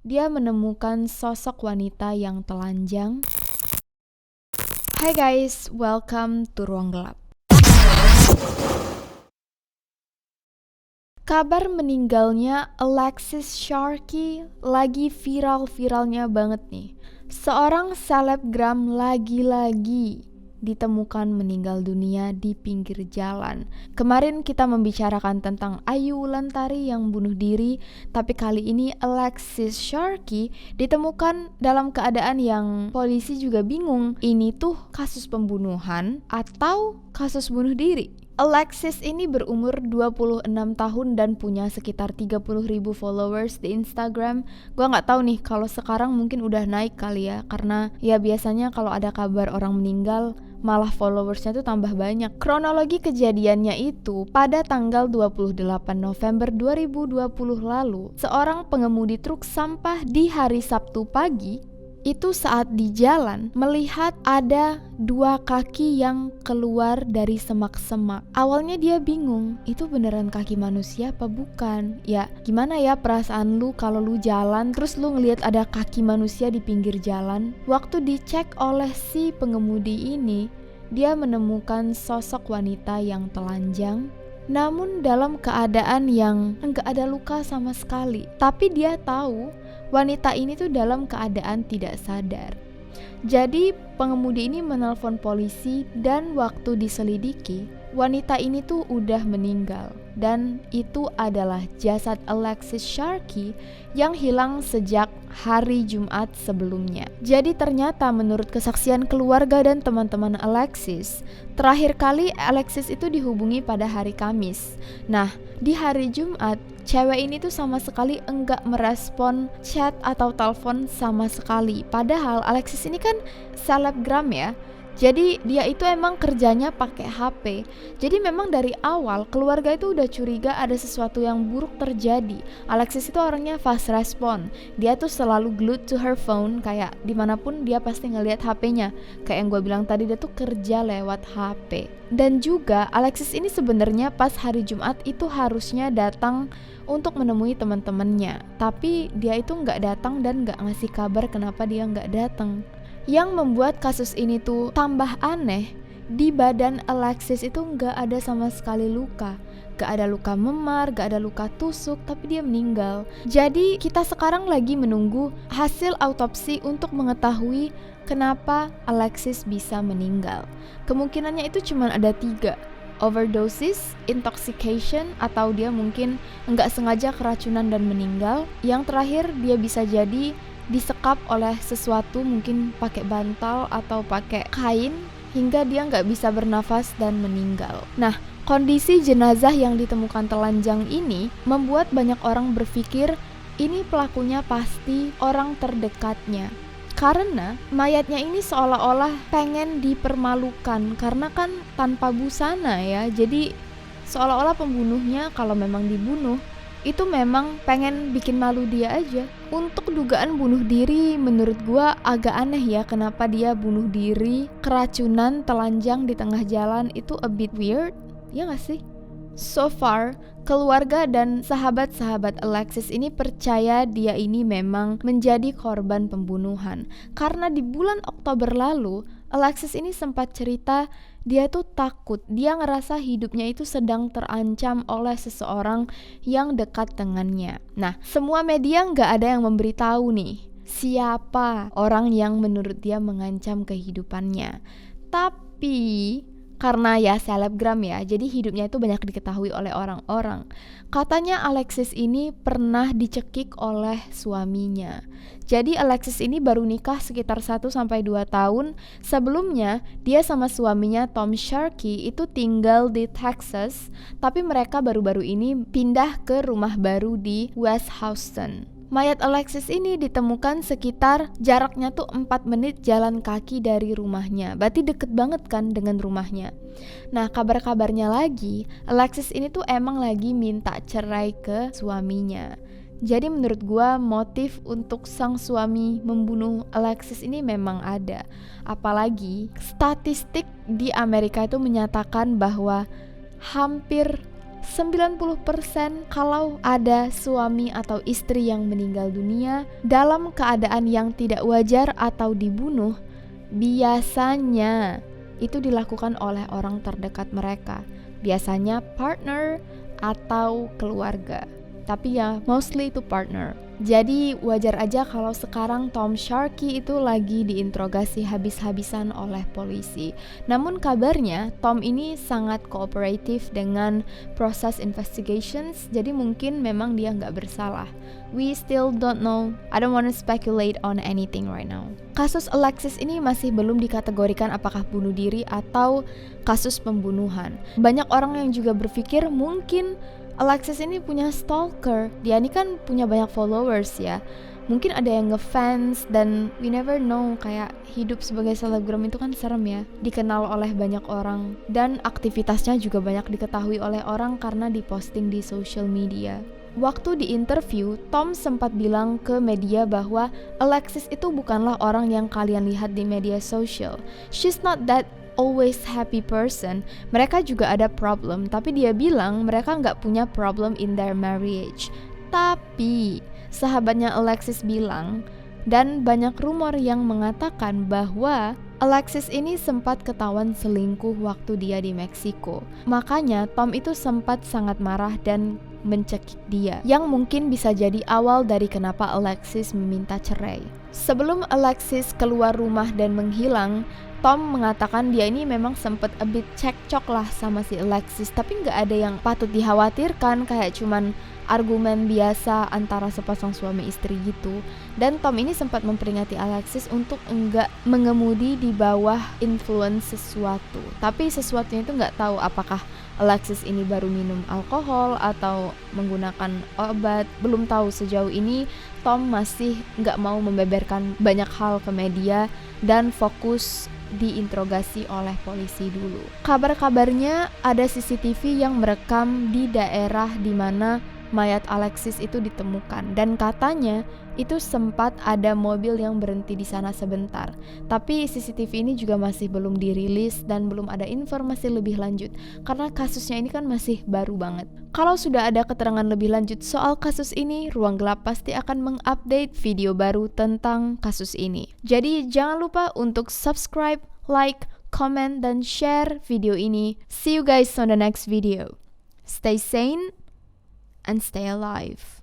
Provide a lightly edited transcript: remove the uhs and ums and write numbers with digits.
dia menemukan sosok wanita yang telanjang. Hai guys, welcome to Ruang Gelap. Kabar meninggalnya Alexis Sharkey lagi viral-viralnya banget nih. Seorang selebgram lagi-lagi ditemukan meninggal dunia di pinggir jalan. Kemarin kita membicarakan tentang Ayu Wulandari yang bunuh diri, tapi kali ini Alexis Sharkey ditemukan dalam keadaan yang polisi juga bingung. Ini tuh kasus pembunuhan atau kasus bunuh diri? Alexis ini berumur 26 tahun dan punya sekitar 30.000 followers di Instagram. Gua nggak tahu nih kalau sekarang mungkin udah naik kali ya, karena ya biasanya kalau ada kabar orang meninggal malah followersnya tuh tambah banyak. Kronologi kejadiannya itu pada tanggal 28 November 2020 lalu, seorang pengemudi truk sampah di hari Sabtu pagi itu saat di jalan melihat ada dua kaki yang keluar dari semak-semak. Awalnya dia bingung, itu beneran kaki manusia apa bukan? Ya gimana ya perasaan lu kalau lu jalan terus lu ngelihat ada kaki manusia di pinggir jalan? Waktu dicek oleh si pengemudi ini, dia menemukan sosok wanita yang telanjang, namun dalam keadaan yang enggak ada luka sama sekali. Tapi dia tahu wanita ini tuh dalam keadaan tidak sadar. Jadi pengemudi ini menelpon polisi dan waktu diselidiki, wanita ini tuh udah meninggal. Dan itu adalah jasad Alexis Sharkey yang hilang sejak hari Jumat sebelumnya. Jadi ternyata menurut kesaksian keluarga dan teman-teman Alexis, terakhir kali Alexis itu dihubungi pada hari Kamis. Nah, di hari Jumat, cewek ini tuh sama sekali enggak merespon chat atau telepon sama sekali. Padahal Alexis ini kan selebgram ya. Jadi dia itu emang kerjanya pakai HP. Jadi memang dari awal keluarga itu udah curiga ada sesuatu yang buruk terjadi. Alexis itu orangnya fast respon. Dia tuh selalu glued to her phone, kayak dimanapun dia pasti ngelihat HP-nya. Kayak yang gue bilang tadi, dia tuh kerja lewat HP. Dan juga Alexis ini sebenarnya pas hari Jumat itu harusnya datang untuk menemui teman-temannya. Tapi dia itu nggak datang dan nggak ngasih kabar kenapa dia nggak datang. Yang membuat kasus ini tuh tambah aneh, di badan Alexis itu nggak ada sama sekali luka. Gak ada luka memar, gak ada luka tusuk, tapi dia meninggal. Jadi kita sekarang lagi menunggu hasil autopsi untuk mengetahui kenapa Alexis bisa meninggal. Kemungkinannya itu cuma ada 3. Overdosis, intoxication, atau dia mungkin nggak sengaja keracunan dan meninggal. Yang terakhir dia bisa jadi disekap oleh sesuatu, mungkin pakai bantal atau pakai kain, hingga dia nggak bisa bernafas dan meninggal. Nah, kondisi jenazah yang ditemukan telanjang ini membuat banyak orang berpikir ini pelakunya pasti orang terdekatnya. Karena mayatnya ini seolah-olah pengen dipermalukan karena kan tanpa busana ya. Jadi seolah-olah pembunuhnya kalau memang dibunuh itu memang pengen bikin malu dia aja. Untuk dugaan bunuh diri menurut gua agak aneh ya, kenapa dia bunuh diri keracunan telanjang di tengah jalan, itu a bit weird, ya gak sih? So far, keluarga dan sahabat-sahabat Alexis ini percaya dia ini memang menjadi korban pembunuhan. Karena di bulan Oktober lalu, Alexis ini sempat cerita dia tuh takut, dia ngerasa hidupnya itu sedang terancam oleh seseorang yang dekat dengannya. Nah, semua media nggak ada yang memberitahu nih siapa orang yang menurut dia mengancam kehidupannya. Tapi karena ya selebgram ya, jadi hidupnya itu banyak diketahui oleh orang-orang. Katanya Alexis ini pernah dicekik oleh suaminya. Jadi Alexis ini baru nikah sekitar 1-2 tahun. Sebelumnya dia sama suaminya Tom Sharkey itu tinggal di Texas, tapi mereka baru-baru ini pindah ke rumah baru di West Houston. Mayat Alexis ini ditemukan sekitar jaraknya tuh 4 menit jalan kaki dari rumahnya. Berarti deket banget kan dengan rumahnya. Nah, kabar-kabarnya lagi, Alexis ini tuh emang lagi minta cerai ke suaminya. Jadi menurut gua motif untuk sang suami membunuh Alexis ini memang ada. Apalagi statistik di Amerika itu menyatakan bahwa hampir 90% kalau ada suami atau istri yang meninggal dunia dalam keadaan yang tidak wajar atau dibunuh, biasanya itu dilakukan oleh orang terdekat mereka, biasanya partner atau keluarga. Tapi ya mostly itu partner. Jadi wajar aja kalau sekarang Tom Sharkey itu lagi diinterogasi habis-habisan oleh polisi. Namun kabarnya Tom ini sangat kooperatif dengan proses investigations, jadi mungkin memang dia nggak bersalah. We still don't know. I don't want to speculate on anything right now. Kasus Alexis ini masih belum dikategorikan apakah bunuh diri atau kasus pembunuhan. Banyak orang yang juga berpikir mungkin Alexis ini punya stalker. Dia ini kan punya banyak followers ya. Mungkin ada yang ngefans dan we never know, kayak hidup sebagai selebgram itu kan serem ya. Dikenal oleh banyak orang dan aktivitasnya juga banyak diketahui oleh orang karena diposting di social media. Waktu di interview, Tom sempat bilang ke media bahwa Alexis itu bukanlah orang yang kalian lihat di media sosial. She's not that always happy person. Mereka juga ada problem, tapi dia bilang mereka nggak punya problem in their marriage. Tapi sahabatnya Alexis bilang, dan banyak rumor yang mengatakan bahwa Alexis ini sempat ketahuan selingkuh waktu dia di Meksiko. Makanya Tom itu sempat sangat marah dan mencekik dia, yang mungkin bisa jadi awal dari kenapa Alexis meminta cerai. Sebelum Alexis keluar rumah dan menghilang, Tom mengatakan dia ini memang sempet a bit cekcok lah sama si Alexis, tapi nggak ada yang patut dikhawatirkan, kayak cuman argumen biasa antara sepasang suami istri gitu. Dan Tom ini sempat memperingati Alexis untuk enggak mengemudi di bawah influence sesuatu. Tapi sesuatunya itu nggak tahu apakah Alexis ini baru minum alkohol atau menggunakan obat. Belum tahu sejauh ini. Tom masih nggak mau membeberkan banyak hal ke media dan fokus diinterogasi oleh polisi dulu. Kabar-kabarnya ada CCTV yang merekam di daerah di mana mayat Alexis itu ditemukan, dan katanya itu sempat ada mobil yang berhenti di sana sebentar. Tapi CCTV ini juga masih belum dirilis dan belum ada informasi lebih lanjut karena kasusnya ini kan masih baru banget. Kalau sudah ada keterangan lebih lanjut soal kasus ini, Ruang Gelap pasti akan mengupdate video baru tentang kasus ini. Jadi jangan lupa untuk subscribe, like, comment, dan share video ini. See you guys on the next video. Stay sane and stay alive.